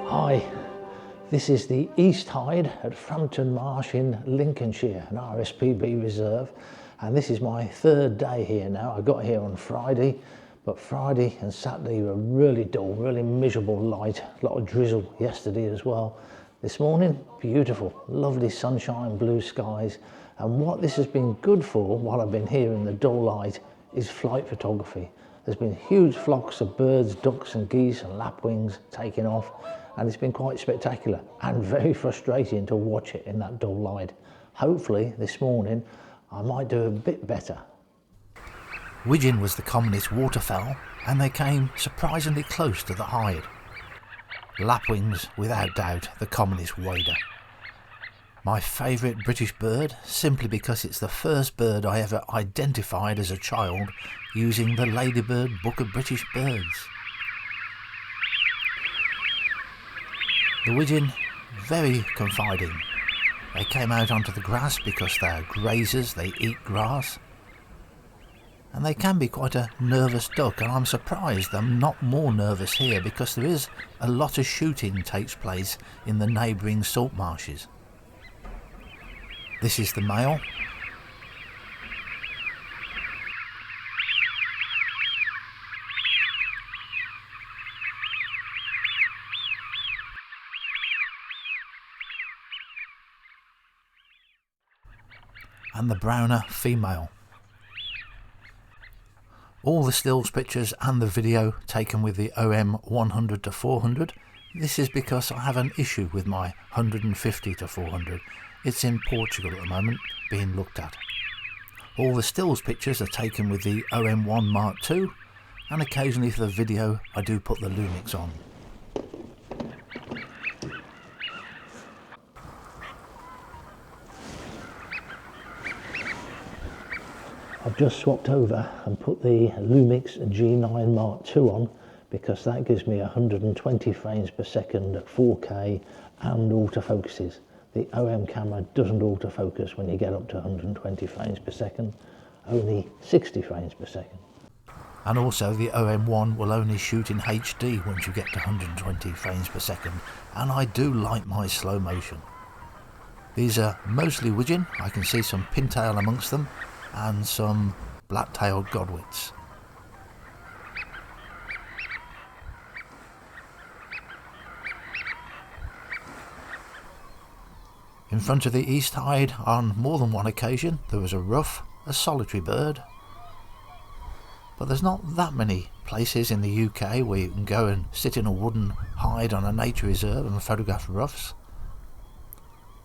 Hi, this is the East Tide at Frampton Marsh in Lincolnshire, an RSPB reserve, and this is my third day here now. I got here on Friday, but Friday and Saturday were really dull, really miserable light, a lot of drizzle yesterday as well. This morning, beautiful, lovely sunshine, blue skies, and what this has been good for while I've been here in the dull light is flight photography. There's been huge flocks of birds, ducks and geese and lapwings taking off, and it's been quite spectacular and very frustrating to watch it in that dull light. Hopefully this morning I might do a bit better. Widgeon was the commonest waterfowl, and they came surprisingly close to the hide. Lapwings, without doubt, the commonest wader. My favourite British bird, simply because it's the first bird I ever identified as a child using the Ladybird Book of British Birds. The widgeon, very confiding. They came out onto the grass because they're grazers, they eat grass. And they can be quite a nervous duck, and I'm surprised I'm not more nervous here because there is a lot of shooting takes place in the neighbouring salt marshes. This is the male. And the browner female. All the stills pictures and the video taken with the OM-100-400. This is because I have an issue with my 150-400. It's in Portugal at the moment, being looked at. All the stills pictures are taken with the OM-1 Mk2, and occasionally for the video I do put the Lumix on. I've just swapped over and put the Lumix G9 Mk2 on because that gives me 120 frames per second at 4K and autofocuses. The OM camera doesn't autofocus when you get up to 120 frames per second, only 60 frames per second. And also the OM-1 will only shoot in HD once you get to 120 frames per second, and I do like my slow motion. These are mostly widgeon. I can see some pintail amongst them and some black-tailed godwits. In front of the East Tide on more than one occasion there was a ruff, a solitary bird. But there's not that many places in the UK where you can go and sit in a wooden hide on a nature reserve and photograph ruffs.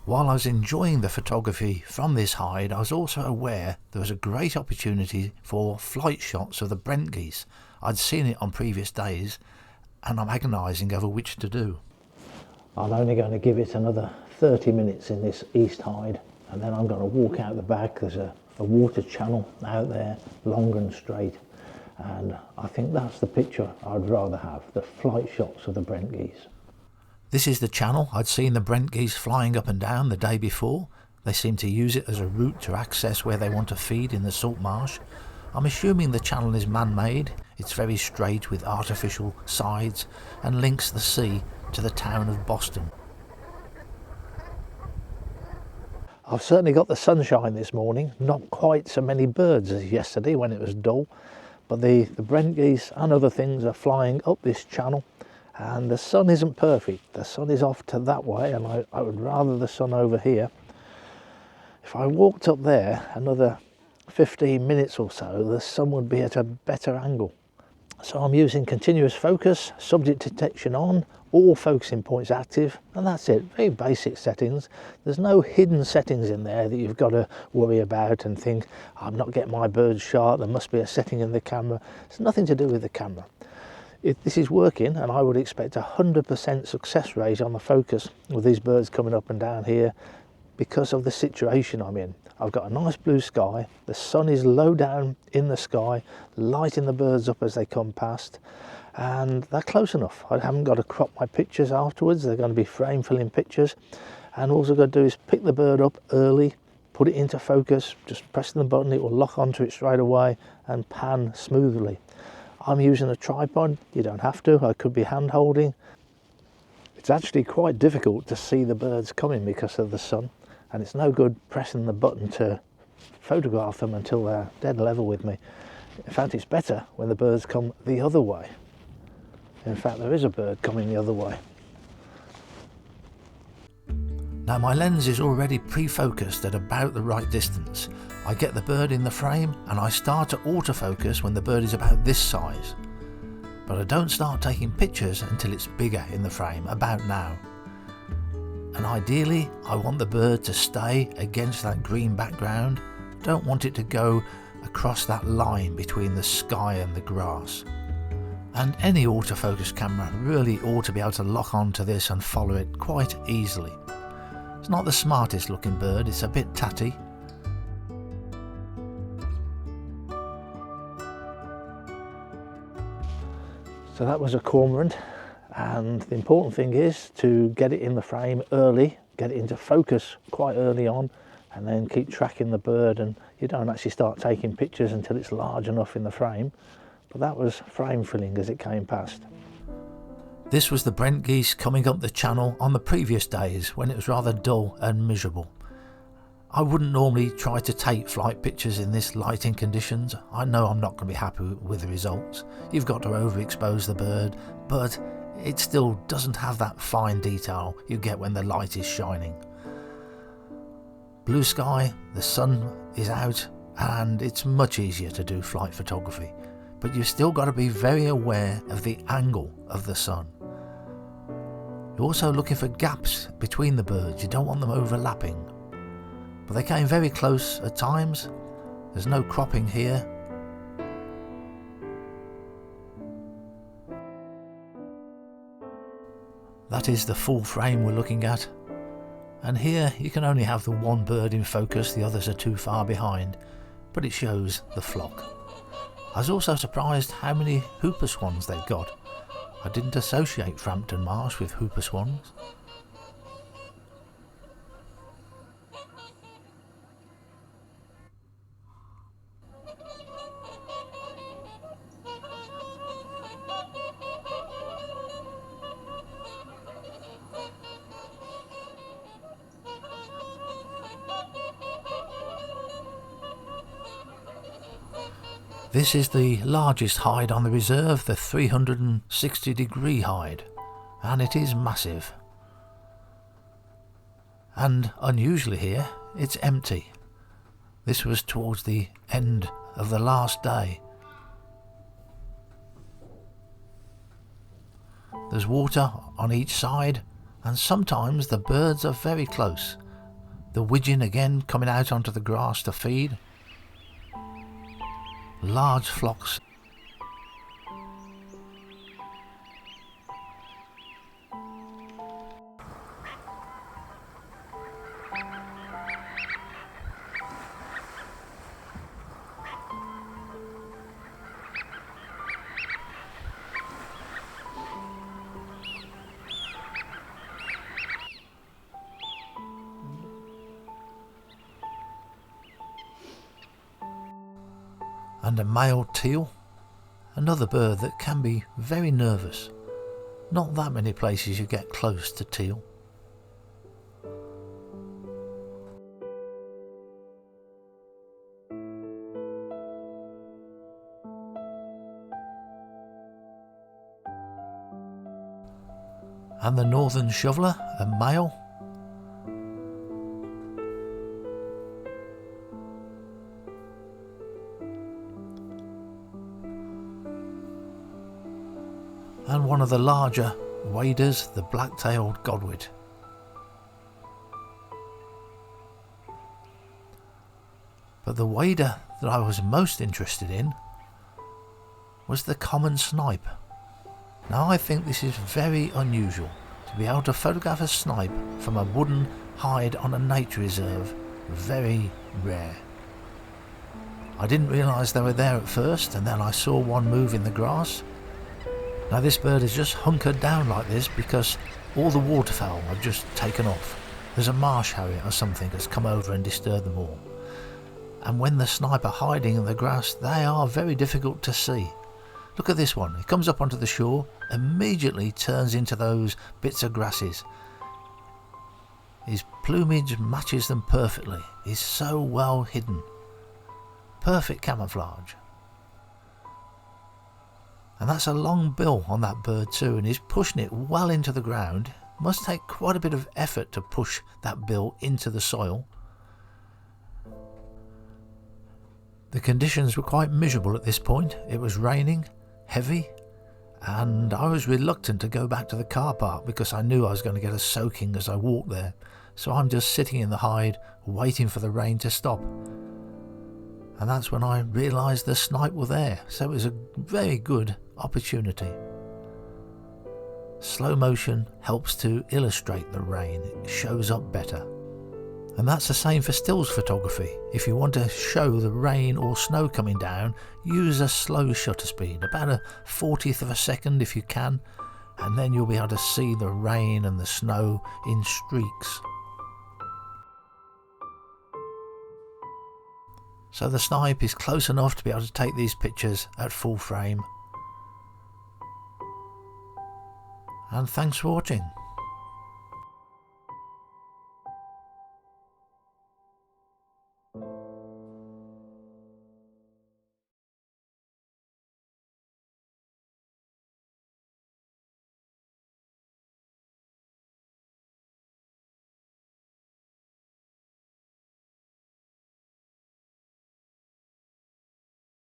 While I was enjoying the photography from this hide, I was also aware there was a great opportunity for flight shots of the Brent geese. I'd seen it on previous days and I'm agonising over which to do. I'm only going to give it another 30 minutes in this East Tide, and then I'm going to walk out the back. There's a water channel out there, long and straight, and I think that's the picture I'd rather have, the flight shots of the Brent geese. This is the channel. I'd seen the Brent geese flying up and down the day before. They seem to use it as a route to access where they want to feed in the salt marsh. I'm assuming the channel is man-made. It's very straight with artificial sides and links the sea to the town of Boston. I've certainly got the sunshine this morning, not quite so many birds as yesterday when it was dull, but the Brent geese and other things are flying up this channel, and the sun isn't perfect. The sun is off to that way, and I would rather the sun over here. If I walked up there another 15 minutes or so, the sun would be at a better angle. So I'm using continuous focus, subject detection on, all focusing points active, and that's it. Very basic settings. There's no hidden settings in there that you've got to worry about and think, I'm not getting my birds sharp, there must be a setting in the camera. It's nothing to do with the camera. This is working, and I would expect 100% success rate on the focus with these birds coming up and down here because of the situation I'm in. I've got a nice blue sky, the sun is low down in the sky, lighting the birds up as they come past, and they're close enough. I haven't got to crop my pictures afterwards. They're going to be frame filling pictures, and all I've got to do is pick the bird up early, put it into focus, just pressing the button, it will lock onto it straight away and pan smoothly. I'm using a tripod. You don't have to. I could be hand holding. It's actually quite difficult to see the birds coming because of the sun, and it's no good pressing the button to photograph them until they're dead level with me. In fact, it's better when the birds come the other way. In fact, there is a bird coming the other way. Now my lens is already pre-focused at about the right distance. I get the bird in the frame and I start to autofocus when the bird is about this size. But I don't start taking pictures until it's bigger in the frame, about now. And ideally, I want the bird to stay against that green background. Don't want it to go across that line between the sky and the grass. And any autofocus camera really ought to be able to lock onto this and follow it quite easily. It's not the smartest looking bird, it's a bit tatty. So that was a cormorant, and the important thing is to get it in the frame early, get it into focus quite early on, and then keep tracking the bird, and you don't actually start taking pictures until it's large enough in the frame. But that was frame filling as it came past. This was the Brent geese coming up the channel on the previous days when it was rather dull and miserable. I wouldn't normally try to take flight pictures in this lighting conditions. I know I'm not going to be happy with the results. You've got to overexpose the bird, but it still doesn't have that fine detail you get when the light is shining. Blue sky, the sun is out, and it's much easier to do flight photography, but you've still got to be very aware of the angle of the sun. You're also looking for gaps between the birds, you don't want them overlapping. But they came very close at times. There's no cropping here. That is the full frame we're looking at. And here you can only have the one bird in focus, the others are too far behind, but it shows the flock. I was also surprised how many whooper swans they'd got. I didn't associate Frampton Marsh with whooper swans. This is the largest hide on the reserve, the 360-degree hide, and it is massive. And unusually here, it's empty. This was towards the end of the last day. There's water on each side, and sometimes the birds are very close. The widgeon again coming out onto the grass to feed. Large flocks. And a male teal, another bird that can be very nervous. Not that many places you get close to teal. And the northern shoveler, a male. And one of the larger waders, the black-tailed godwit. But the wader that I was most interested in was the common snipe. Now I think this is very unusual, to be able to photograph a snipe from a wooden hide on a nature reserve, very rare. I didn't realise they were there at first, and then I saw one move in the grass. Now this bird is just hunkered down like this because all the waterfowl have just taken off. There's a marsh harrier or something that's come over and disturbed them all. And when the snipe are hiding in the grass, they are very difficult to see. Look at this one. It comes up onto the shore, immediately turns into those bits of grasses. His plumage matches them perfectly. He's so well hidden. Perfect camouflage. And that's a long bill on that bird too, and he's pushing it well into the ground. Must take quite a bit of effort to push that bill into the soil. The conditions were quite miserable at this point. It was raining, heavy, and I was reluctant to go back to the car park because I knew I was going to get a soaking as I walked there. So I'm just sitting in the hide waiting for the rain to stop. And that's when I realised the snipe were there. So it was a very good opportunity. Slow motion helps to illustrate the rain. It shows up better. And that's the same for stills photography. If you want to show the rain or snow coming down, use a slow shutter speed, about a 40th of a second if you can, and then you'll be able to see the rain and the snow in streaks. So the snipe is close enough to be able to take these pictures at full frame. And thanks for watching.